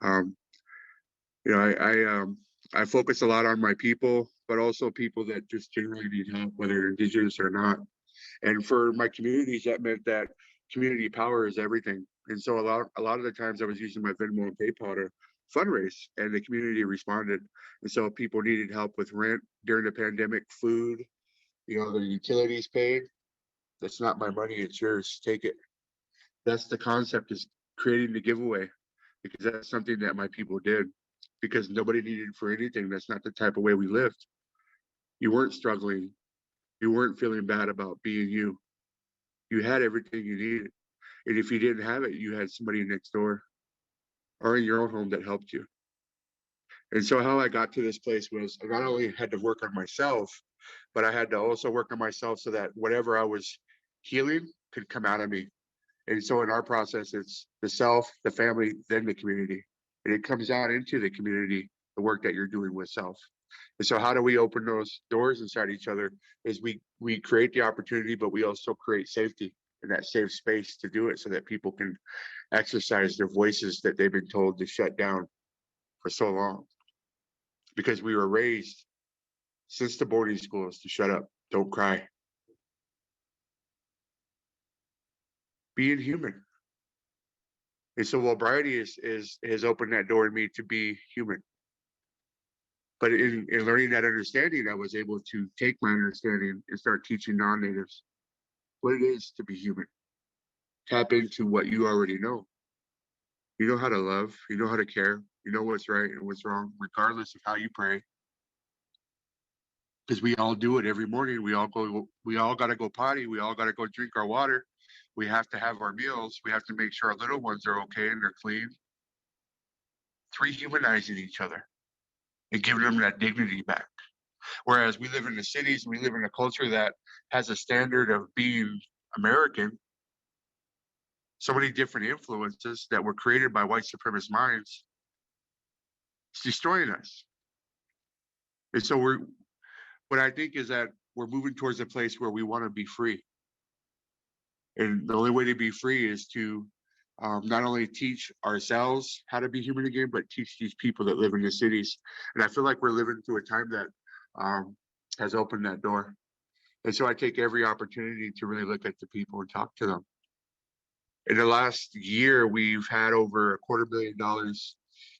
Um, you know, I focus a lot on my people, but also people that just generally need help, whether they're indigenous or not. And for my communities, that meant that community power is everything. And so a lot of the times I was using my Venmo and PayPal to fundraise, and the community responded. And so people needed help with rent during the pandemic, food, you know, the utilities paid. That's not my money, it's yours. Take it. That's the concept, is creating the giveaway, because that's something that my people did, because nobody needed for anything. That's not the type of way we lived. You weren't struggling. You weren't feeling bad about being you. You had everything you needed. And if you didn't have it, you had somebody next door or in your own home that helped you. And so how I got to this place was I not only had to work on myself, but I had to also work on myself so that whatever I was healing could come out of me. And so in our process, it's the self, the family, then the community. And it comes out into the community, the work that you're doing with self. And so how do we open those doors inside each other is we create the opportunity, but we also create safety and that safe space to do it so that people can exercise their voices that they've been told to shut down for so long. Because we were raised since the boarding schools to shut up, don't cry. Being human. And so Wellbriety has opened that door in me to be human. But in learning that understanding, I was able to take my understanding and start teaching non-natives what it is to be human. Tap into what you already know. You know how to love, you know how to care, you know what's right and what's wrong, regardless of how you pray. Because we all do it every morning. We all gotta go potty, we all gotta go drink our water. We have to have our meals. We have to make sure our little ones are okay and they're clean. It's rehumanizing each other and giving them that dignity back. Whereas we live in the cities, we live in a culture that has a standard of being American, so many different influences that were created by white supremacist minds. It's destroying us. And so what I think is that we're moving towards a place where we want to be free. And the only way to be free is to not only teach ourselves how to be human again, but teach these people that live in the cities. And I feel like we're living through a time that has opened that door. And so I take every opportunity to really look at the people and talk to them. In the last year, we've had over $250,000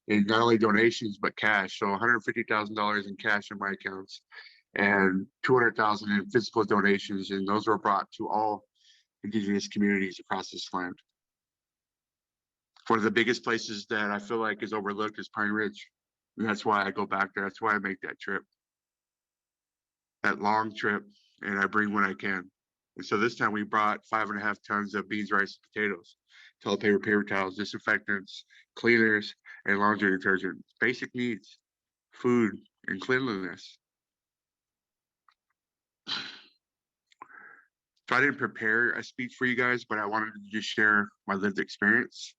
in not only donations, but cash. So $150,000 in cash in my accounts and $200,000 in physical donations. And those were brought to all indigenous communities across this land. One of the biggest places that I feel like is overlooked is Pine Ridge. And that's why I go back there. That's why I make that trip, that long trip, and I bring what I can. And so this time we brought 5.5 tons of beans, rice, and potatoes, toilet paper, paper towels, disinfectants, cleaners, and laundry detergent. Basic needs, food, and cleanliness. So I didn't prepare a speech for you guys, but I wanted to just share my lived experience,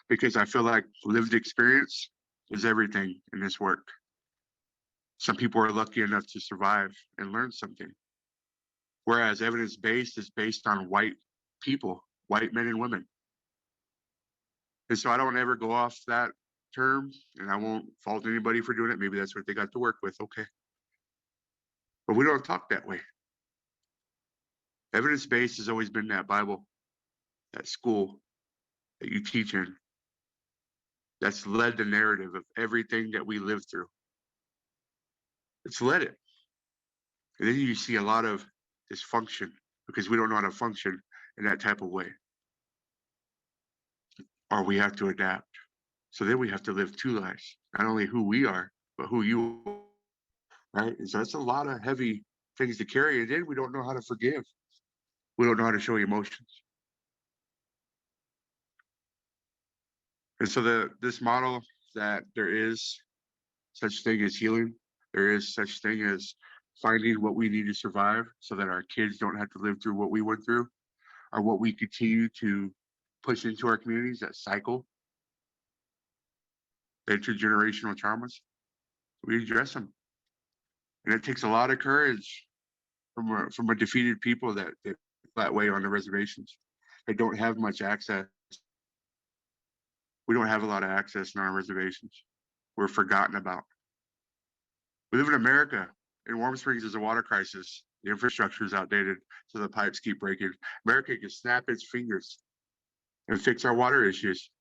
because I feel like lived experience is everything in this work. Some people are lucky enough to survive and learn something, whereas evidence-based is based on white people, white men and women. And so I don't ever go off that term, and I won't fault anybody for doing it. Maybe that's what they got to work with, okay. But we don't talk that way. Evidence-based has always been that Bible, that school that you teach in, that's led the narrative of everything that we live through. It's led it. And then you see a lot of dysfunction because we don't know how to function in that type of way. Or we have to adapt. So then we have to live two lives, not only who we are, but who you are, right? And so that's a lot of heavy things to carry. And then we don't know how to forgive. We don't know how to show emotions. And so this model that there is such thing as healing, there is such thing as finding what we need to survive so that our kids don't have to live through what we went through, or what we continue to push into our communities, that cycle. intergenerational traumas, we address them. And it takes a lot of courage from a defeated people that that way on the reservations. They don't have much access. We don't have a lot of access on our reservations. We're forgotten about. We live in America. In Warm Springs, there's a water crisis. The infrastructure is outdated, so the pipes keep breaking. America can snap its fingers and fix our water issues.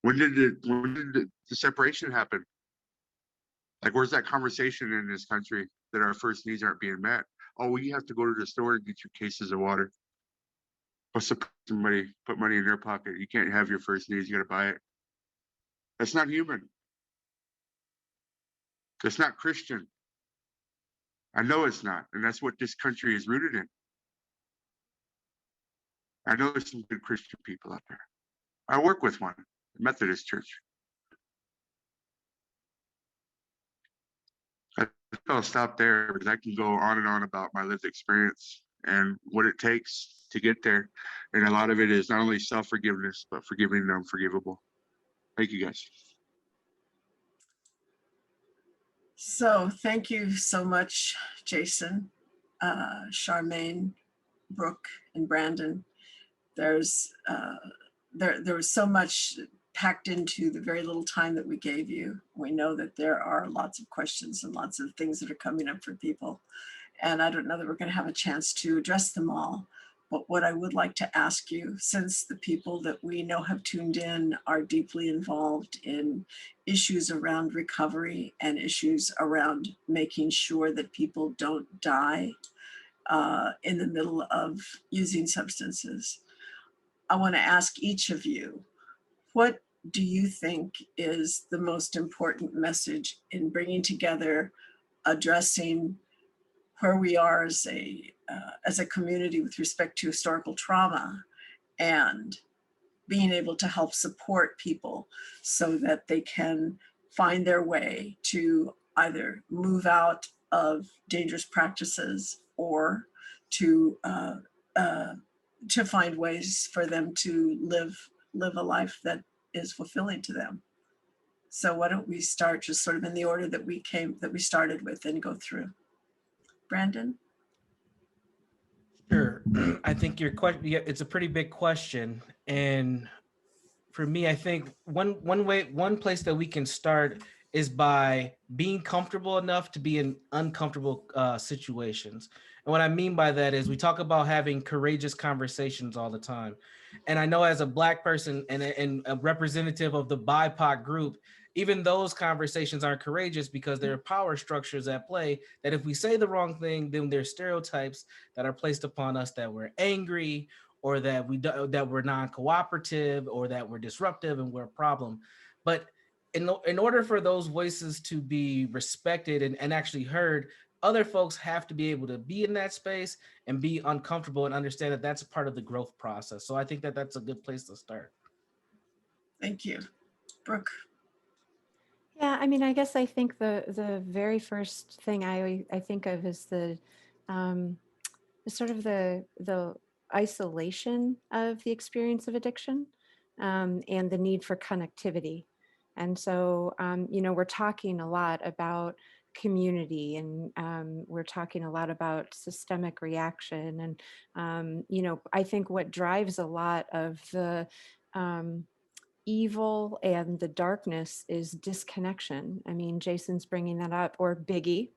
When did the separation happen? Like, where's that conversation in this country that our first needs aren't being met? Oh, well, you have to go to the store and get your cases of water. But somebody put money in their pocket. You can't have your first needs. You got to buy it. That's not human. That's not Christian. I know it's not. And that's what this country is rooted in. I know there's some good Christian people out there. I work with one, the Methodist Church. I'll stop there because I can go on and on about my lived experience and what it takes to get there. And a lot of it is not only self-forgiveness, but forgiving the unforgivable. Thank you, guys. So thank you so much, Jason, Charmaine, Brooke, and Brandon. There was so much packed into the very little time that we gave you. We know that there are lots of questions and lots of things that are coming up for people. And I don't know that we're going to have a chance to address them all. But what I would like to ask you, since the people that we know have tuned in are deeply involved in issues around recovery and issues around making sure that people don't die in the middle of using substances, I want to ask each of you, what do you think is the most important message in bringing together, addressing where we are as a community with respect to historical trauma, and being able to help support people so that they can find their way to either move out of dangerous practices or to find ways for them to live a life that is fulfilling to them. So why don't we start just sort of in the order that we started with and go through. Brandon? Sure. I think your question, yeah, it's a pretty big question. And for me, I think one place that we can start is by being comfortable enough to be in uncomfortable situations. And what I mean by that is we talk about having courageous conversations all the time. And I know as a Black person and a representative of the BIPOC group, even those conversations aren't courageous because there are power structures at play that if we say the wrong thing, then there's stereotypes that are placed upon us that we're angry or that we're non-cooperative or that we're disruptive and we're a problem. But in order for those voices to be respected and actually heard, other folks have to be able to be in that space and be uncomfortable and understand that that's a part of the growth process. So I think that that's a good place to start. Thank you. Brooke? Yeah, I mean, I guess I think the very first thing I think of is the sort of the isolation of the experience of addiction and the need for connectivity. And so, we're talking a lot about community and we're talking a lot about systemic reaction. And, I think what drives a lot of the evil and the darkness is disconnection. I mean, Jason's bringing that up, or Biggie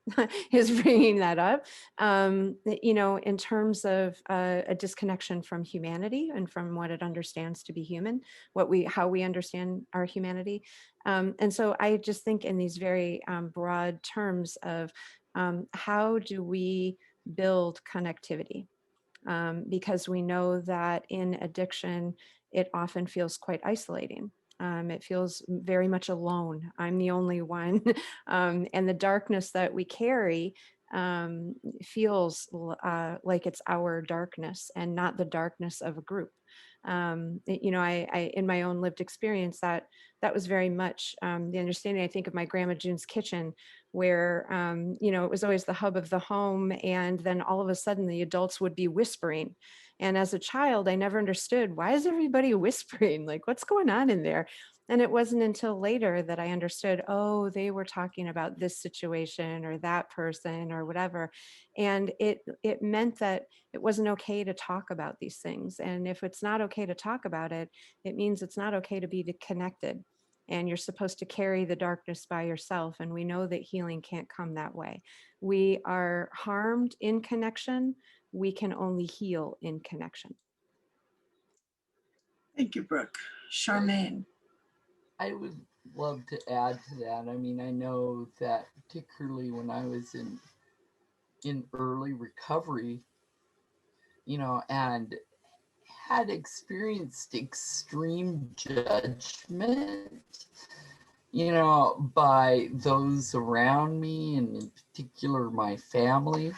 is bringing that up, in terms of a disconnection from humanity and from what it understands to be human, how we understand our humanity. And so I just think in these very broad terms of how do we build connectivity? Because we know that in addiction, it often feels quite isolating. It feels very much alone. I'm the only one. And the darkness that we carry feels like it's our darkness and not the darkness of a group. I in my own lived experience, that was very much the understanding, I think, of my Grandma June's kitchen, where, it was always the hub of the home. And then all of a sudden the adults would be whispering. And as a child, I never understood, why is everybody whispering? Like, what's going on in there? And it wasn't until later that I understood, oh, they were talking about this situation or that person or whatever. And it meant that it wasn't okay to talk about these things. And if it's not okay to talk about it, it means it's not okay to be connected. And you're supposed to carry the darkness by yourself. And we know that healing can't come that way. We are harmed in connection. We can only heal in connection. Thank you, Brooke. Charmaine. I would love to add to that. I mean, I know that particularly when I was in early recovery, and had experienced extreme judgment, by those around me, and in particular my family,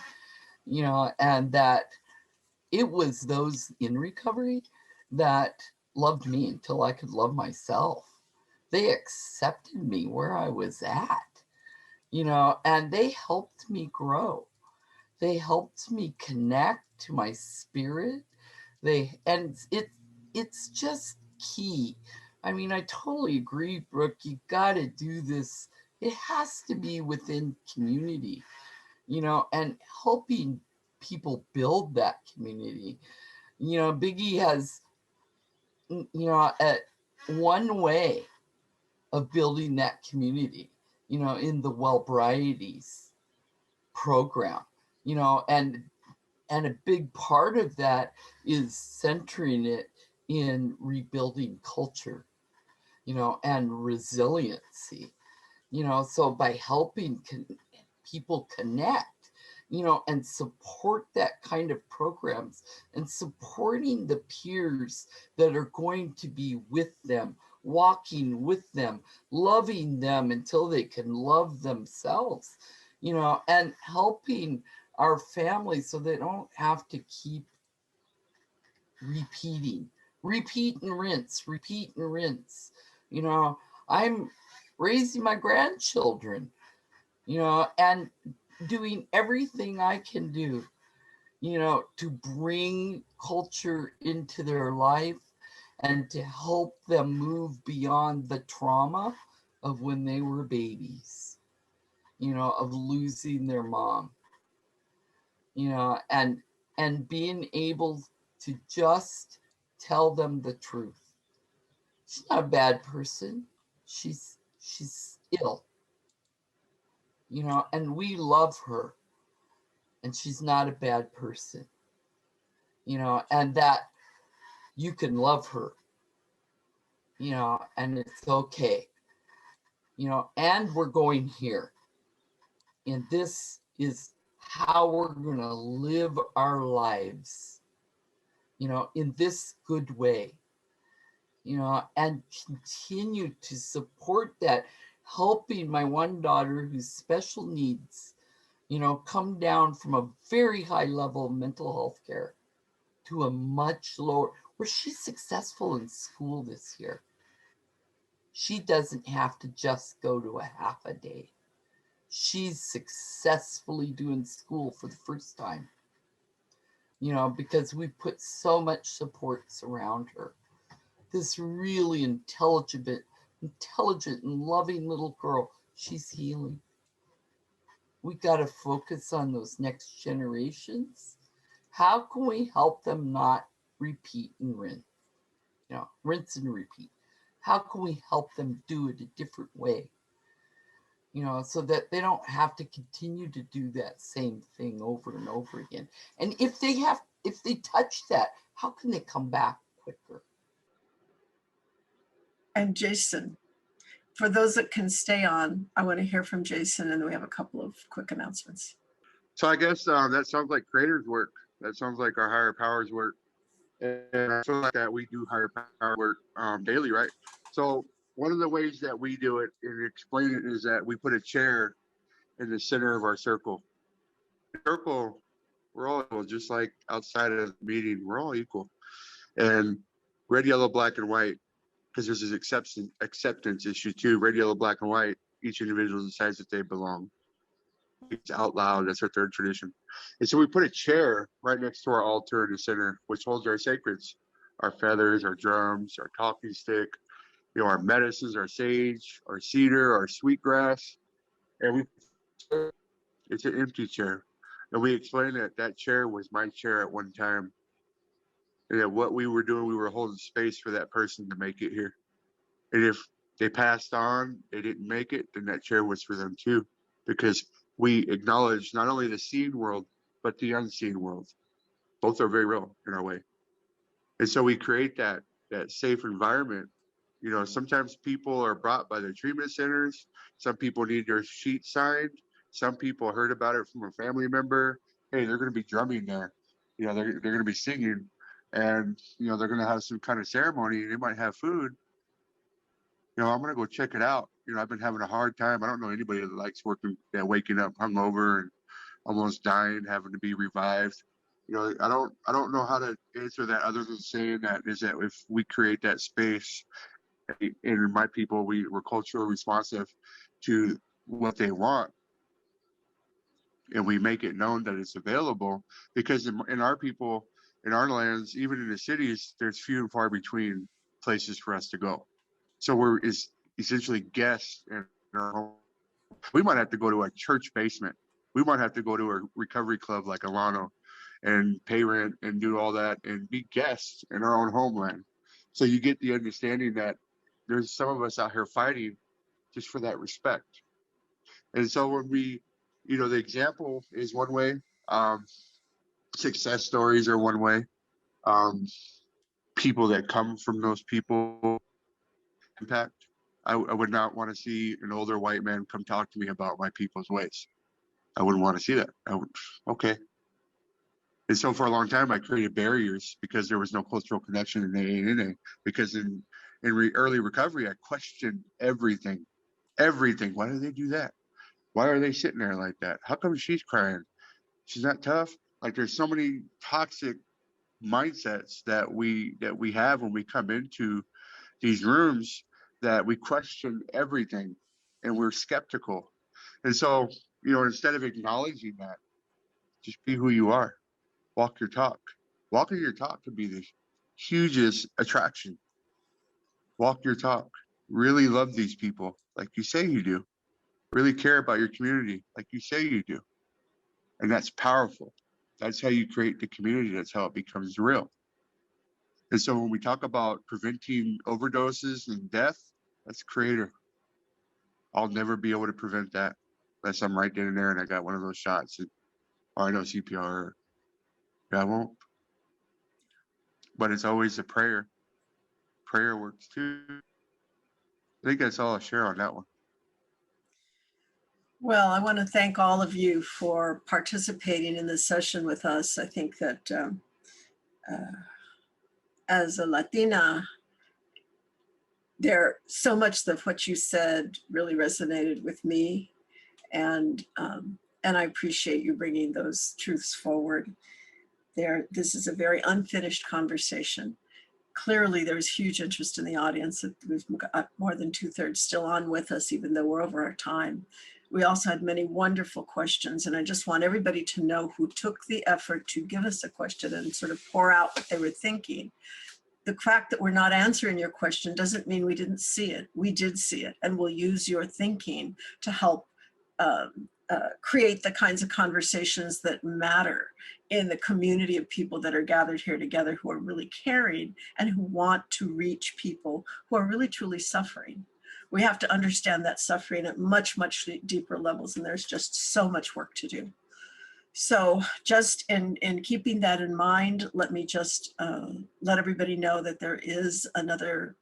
and that it was those in recovery that loved me until I could love myself. They accepted me where I was at, and they helped me grow. They helped me connect to my spirit. It's just key. I mean, I totally agree, Brooke. You got to do this. It has to be within community, and helping people build that community. Biggie has, one way of building that community, in the Wellbrighties program, and a big part of that is centering it in rebuilding culture, and resiliency, so by helping people connect, and support that kind of programs, and supporting the peers that are going to be with them, walking with them, loving them until they can love themselves, and helping our families so they don't have to keep repeat and rinse. I'm raising my grandchildren, and doing everything I can do, to bring culture into their life and to help them move beyond the trauma of when they were babies, of losing their mom, and being able to just tell them the truth. She's not a bad person. She's ill, and we love her, and she's not a bad person, and that you can love her, and it's okay, and we're going here, and this is how we're going to live our lives, in this good way, and continue to support that, helping my one daughter who's special needs, come down from a very high level of mental health care to a much lower, where she's successful in school this year. She doesn't have to just go to a half a day. She's successfully doing school for the first time, because we put so much supports around her. This really intelligent and loving little girl, she's healing. We got to focus on those next generations. How can we help them not repeat and rinse? Rinse and repeat. How can we help them do it a different way? So that they don't have to continue to do that same thing over and over again. And if they touch that, how can they come back quicker? And Jason, for those that can stay on, I want to hear from Jason, and then we have a couple of quick announcements. So I guess that sounds like creators work. That sounds like our higher powers work. And I feel like that we do higher power work daily, right? So one of the ways that we do it and explain it is that we put a chair in the center of our circle. The circle, we're all equal, just like outside of the meeting, we're all equal. And red, yellow, black, and white, because there's this acceptance issue too. Red, yellow, black, and white, each individual decides that they belong. It's out loud. That's our third tradition. And so we put a chair right next to our altar in the center, which holds our sacreds, our feathers, our drums, our talking stick. you know, our medicines, our sage, our cedar, our sweetgrass, and it's an empty chair. And we explained that that chair was my chair at one time. And that what we were doing, we were holding space for that person to make it here. And if they passed on, they didn't make it, then that chair was for them too. Because we acknowledge not only the seen world, but the unseen world. Both are very real in our way. And so we create that safe environment. You know, sometimes people are brought by their treatment centers. Some people need their sheet signed. Some people heard about it from a family member. Hey, they're going to be drumming there. You know, they're going to be singing, and you know they're going to have some kind of ceremony. They might have food. You know, I'm going to go check it out. You know, I've been having a hard time. I don't know anybody that likes waking up hungover and almost dying, having to be revived. You know, I don't know how to answer that other than saying that is that if we create that space, and my people, we're culturally responsive to what they want, and we make it known that it's available, because in our people, in our lands, even in the cities, there's few and far between places for us to go. So we're essentially guests in our home. We might have to go to a church basement. We might have to go to a recovery club like Alano and pay rent and do all that and be guests in our own homeland. So you get the understanding that there's some of us out here fighting just for that respect. And so when we, you know, the example is one way, success stories are one way, people that come from those people impact. I would not want to see an older white man come talk to me about my people's ways. I wouldn't want to see that. Okay. And so for a long time, I created barriers because there was no cultural connection in AA. Because in early recovery, I questioned everything. Everything. Why do they do that? Why are they sitting there like that? How come she's crying? She's not tough. Like there's so many toxic mindsets that we have when we come into these rooms, that we question everything and we're skeptical. And so, you know, instead of acknowledging that, just be who you are. Walk your talk. Walking your talk could be the hugest attraction. Walk your talk. Really love these people like you say you do. Really care about your community like you say you do. And that's powerful. That's how you create the community. That's how it becomes real. And so when we talk about preventing overdoses and death, that's creator. I'll never be able to prevent that unless I'm right then and there and I got one of those shots, or I know CPR. I won't. But it's always a prayer. Prayer works too. I think that's all I'll share on that one. Well, I want to thank all of you for participating in this session with us. I think that as a Latina, so much of what you said really resonated with me, and I appreciate you bringing those truths forward. This is a very unfinished conversation. Clearly, there's huge interest in the audience. We've got more than 2/3 still on with us, even though we're over our time. We also had many wonderful questions, and I just want everybody to know who took the effort to give us a question and sort of pour out what they were thinking. The fact that we're not answering your question doesn't mean we didn't see it. We did see it, and we'll use your thinking to help create the kinds of conversations that matter in the community of people that are gathered here together, who are really caring and who want to reach people who are really truly suffering. We have to understand that suffering at much, much deeper levels, and there's just so much work to do. So just in keeping that in mind, let me just let everybody know that there is another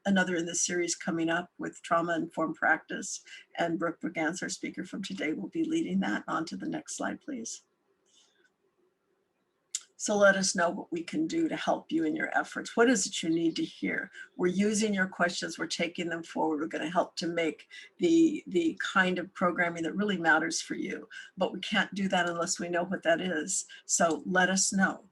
in this series coming up with trauma-informed practice, and Brooke Brugance, our speaker from today, will be leading that. On to the next slide, please. So let us know what we can do to help you in your efforts. What is it you need to hear? We're using your questions, we're taking them forward. We're going to help to make the kind of programming that really matters for you. But we can't do that unless we know what that is. So let us know.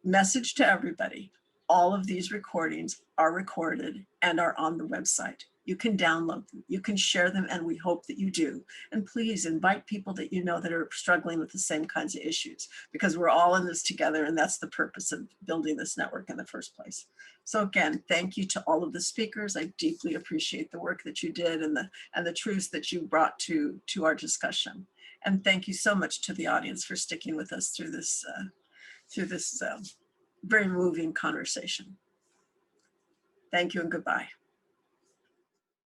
Message to everybody. All of these recordings are recorded and are on the website. You can download them, you can share them, and we hope that you do. And please invite people that you know that are struggling with the same kinds of issues, because we're all in this together, and that's the purpose of building this network in the first place. So again, thank you to all of the speakers. I deeply appreciate the work that you did and the truths that you brought to our discussion. And thank you so much to the audience for sticking with us through this very moving conversation. Thank you and goodbye.